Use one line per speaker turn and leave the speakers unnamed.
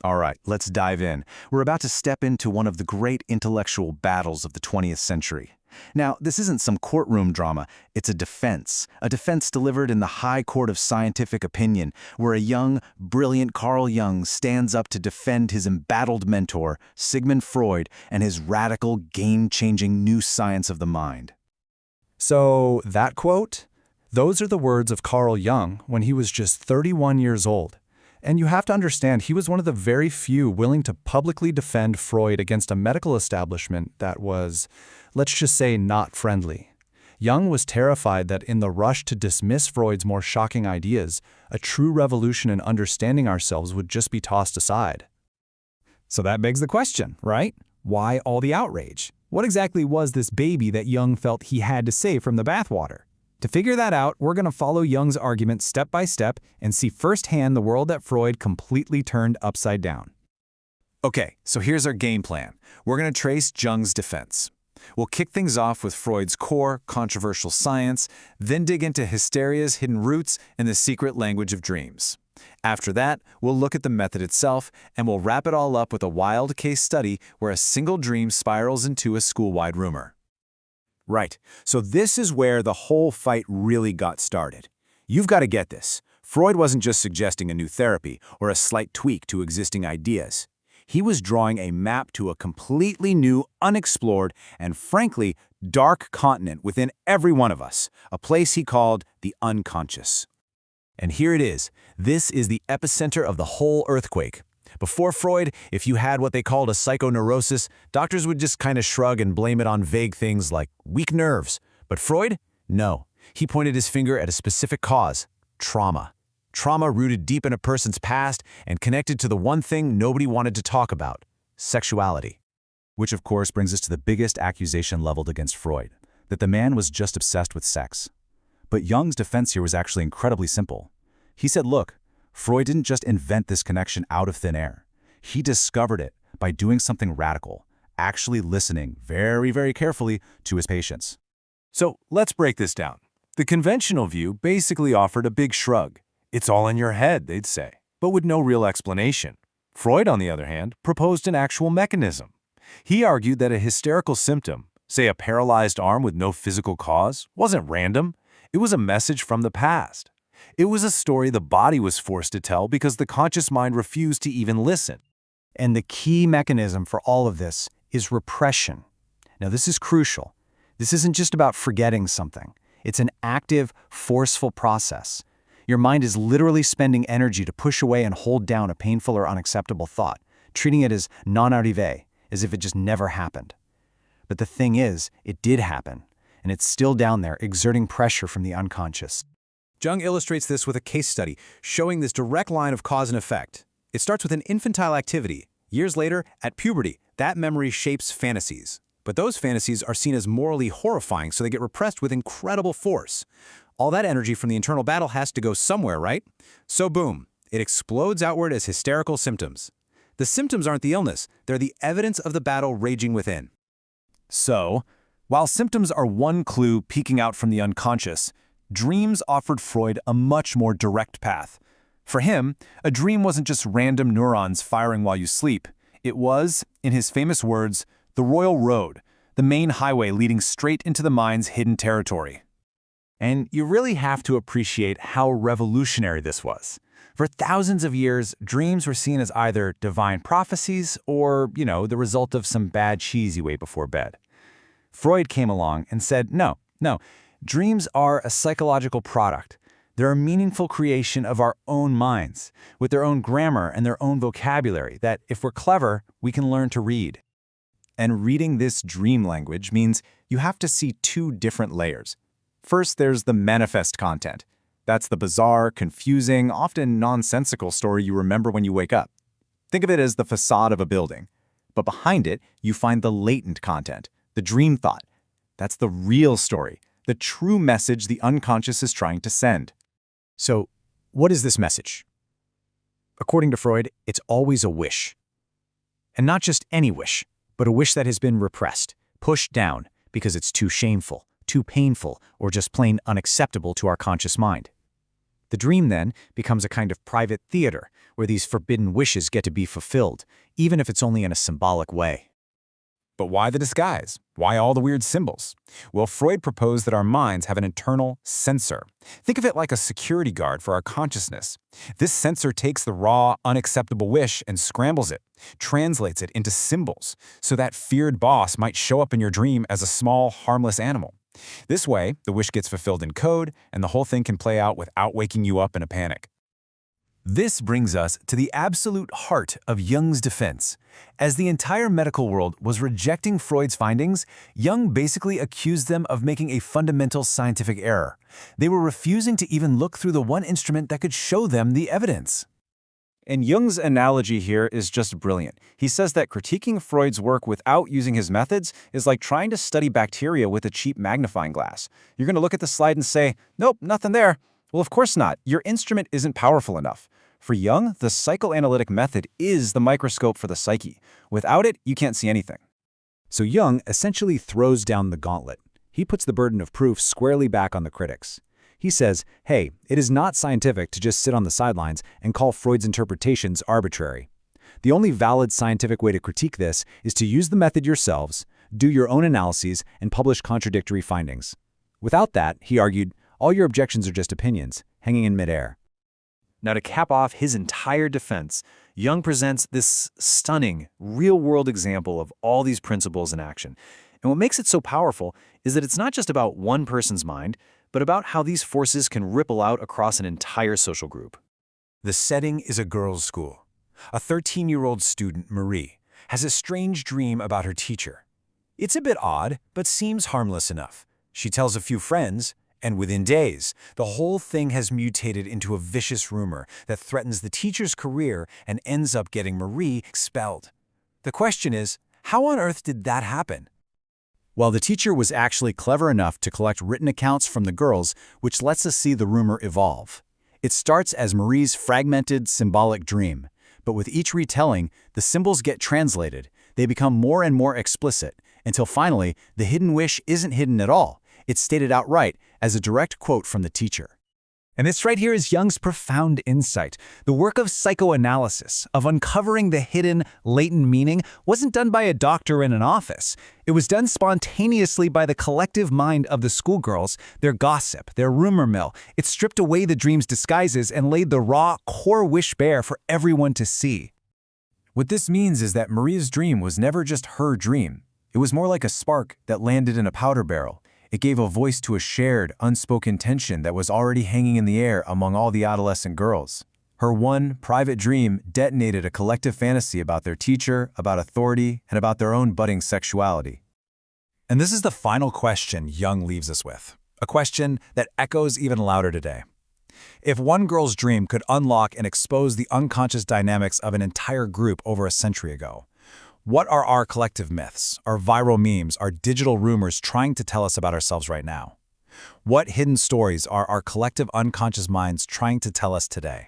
All right, let's dive in. We're about to step into one of the great intellectual battles of the 20th century. Now, this isn't some courtroom drama, it's a defense delivered in the high court of scientific opinion, where a young, brilliant Carl Jung stands up to defend his embattled mentor, Sigmund Freud, and his radical, game-changing new science of the mind.
So, that quote? Those are the words of Carl Jung when he was just 31 years old. And you have to understand, he was one of the very few willing to publicly defend Freud against a medical establishment that was, let's just say, not friendly. Jung was terrified that in the rush to dismiss Freud's more shocking ideas, a true revolution in understanding ourselves would just be tossed aside.
So that begs the question, right? Why all the outrage? What exactly was this baby that Jung felt he had to save from the bathwater? To figure that out, we're going to follow Jung's argument step by step and see firsthand the world that Freud completely turned upside down.
Okay, so here's our game plan. We're going to trace Jung's defense. We'll kick things off with Freud's core, controversial science, then dig into hysteria's hidden roots and the secret language of dreams. After that, we'll look at the method itself, and we'll wrap it all up with a wild case study where a single dream spirals into a school-wide rumor.
Right, so this is where the whole fight really got started. You've got to get this. Freud wasn't just suggesting a new therapy or a slight tweak to existing ideas. He was drawing a map to a completely new, unexplored, and frankly, dark continent within every one of us, a place he called the unconscious. And here it is. This is the epicenter of the whole earthquake. Before Freud, if you had what they called a psychoneurosis, doctors would just kind of shrug and blame it on vague things like weak nerves. But Freud? No. He pointed his finger at a specific cause: trauma. Trauma rooted deep in a person's past and connected to the one thing nobody wanted to talk about: sexuality.
Which of course brings us to the biggest accusation leveled against Freud, that the man was just obsessed with sex. But Jung's defense here was actually incredibly simple. He said, look, Freud didn't just invent this connection out of thin air. He discovered it by doing something radical, actually listening very, very carefully to his patients.
So let's break this down. The conventional view basically offered a big shrug. It's all in your head, they'd say, but with no real explanation. Freud, on the other hand, proposed an actual mechanism. He argued that a hysterical symptom, say a paralyzed arm with no physical cause, wasn't random. It was a message from the past. It was a story the body was forced to tell because the conscious mind refused to even listen.
And the key mechanism for all of this is repression. Now, this is crucial. This isn't just about forgetting something. It's an active, forceful process. Your mind is literally spending energy to push away and hold down a painful or unacceptable thought, treating it as non arrivé, as if it just never happened. But the thing is, it did happen, and it's still down there, exerting pressure from the unconscious.
Jung illustrates this with a case study, showing this direct line of cause and effect. It starts with an infantile activity. Years later, at puberty, that memory shapes fantasies. But those fantasies are seen as morally horrifying, so they get repressed with incredible force. All that energy from the internal battle has to go somewhere, right? So boom, it explodes outward as hysterical symptoms. The symptoms aren't the illness, they're the evidence of the battle raging within.
So, while symptoms are one clue peeking out from the unconscious, dreams offered Freud a much more direct path. For him, a dream wasn't just random neurons firing while you sleep. It was, in his famous words, the royal road, the main highway leading straight into the mind's hidden territory. And you really have to appreciate how revolutionary this was. For thousands of years, dreams were seen as either divine prophecies or, the result of some bad cheese you ate before bed. Freud came along and said, no, dreams are a psychological product. They're a meaningful creation of our own minds, with their own grammar and their own vocabulary that, if we're clever, we can learn to read. And reading this dream language means you have to see two different layers. First, there's the manifest content. That's the bizarre, confusing, often nonsensical story you remember when you wake up. Think of it as the facade of a building. But behind it, you find the latent content, the dream thought. That's the real story, the true message the unconscious is trying to send.
So, what is this message? According to Freud, it's always a wish. And not just any wish, but a wish that has been repressed, pushed down, because it's too shameful, too painful, or just plain unacceptable to our conscious mind. The dream, then, becomes a kind of private theater where these forbidden wishes get to be fulfilled, even if it's only in a symbolic way.
But why the disguise? Why all the weird symbols? Well, Freud proposed that our minds have an internal censor. Think of it like a security guard for our consciousness. This censor takes the raw, unacceptable wish and scrambles it, translates it into symbols, so that feared boss might show up in your dream as a small, harmless animal. This way, the wish gets fulfilled in code, and the whole thing can play out without waking you up in a panic.
This brings us to the absolute heart of Jung's defense. As the entire medical world was rejecting Freud's findings, Jung basically accused them of making a fundamental scientific error. They were refusing to even look through the one instrument that could show them the evidence.
And Jung's analogy here is just brilliant. He says that critiquing Freud's work without using his methods is like trying to study bacteria with a cheap magnifying glass. You're going to look at the slide and say, nope, nothing there. Well, of course not. Your instrument isn't powerful enough. For Jung, the psychoanalytic method is the microscope for the psyche. Without it, you can't see anything.
So Jung essentially throws down the gauntlet. He puts the burden of proof squarely back on the critics. He says, hey, it is not scientific to just sit on the sidelines and call Freud's interpretations arbitrary. The only valid scientific way to critique this is to use the method yourselves, do your own analyses, and publish contradictory findings. Without that, he argued, all your objections are just opinions, hanging in midair.
Now, to cap off his entire defense, Jung presents this stunning, real-world example of all these principles in action. And what makes it so powerful is that it's not just about one person's mind, but about how these forces can ripple out across an entire social group.
The setting is a girls' school. A 13-year-old student, Marie, has a strange dream about her teacher. It's a bit odd, but seems harmless enough. She tells a few friends, and within days, the whole thing has mutated into a vicious rumor that threatens the teacher's career and ends up getting Marie expelled. The question is, how on earth did that happen?
Well, the teacher was actually clever enough to collect written accounts from the girls, which lets us see the rumor evolve. It starts as Marie's fragmented, symbolic dream, but with each retelling, the symbols get translated. They become more and more explicit, until finally, the hidden wish isn't hidden at all. It's stated outright as a direct quote from the teacher.
And this right here is Jung's profound insight. The work of psychoanalysis, of uncovering the hidden, latent meaning, wasn't done by a doctor in an office. It was done spontaneously by the collective mind of the schoolgirls, their gossip, their rumor mill. It stripped away the dream's disguises and laid the raw, core wish bare for everyone to see. What this means is that Maria's dream was never just her dream. It was more like a spark that landed in a powder barrel. It gave a voice to a shared, unspoken tension that was already hanging in the air among all the adolescent girls. Her one private dream detonated a collective fantasy about their teacher, about authority, and about their own budding sexuality.
And this is the final question Jung leaves us with, a question that echoes even louder today. If one girl's dream could unlock and expose the unconscious dynamics of an entire group over a century ago, what are our collective myths, our viral memes, our digital rumors trying to tell us about ourselves right now? What hidden stories are our collective unconscious minds trying to tell us today?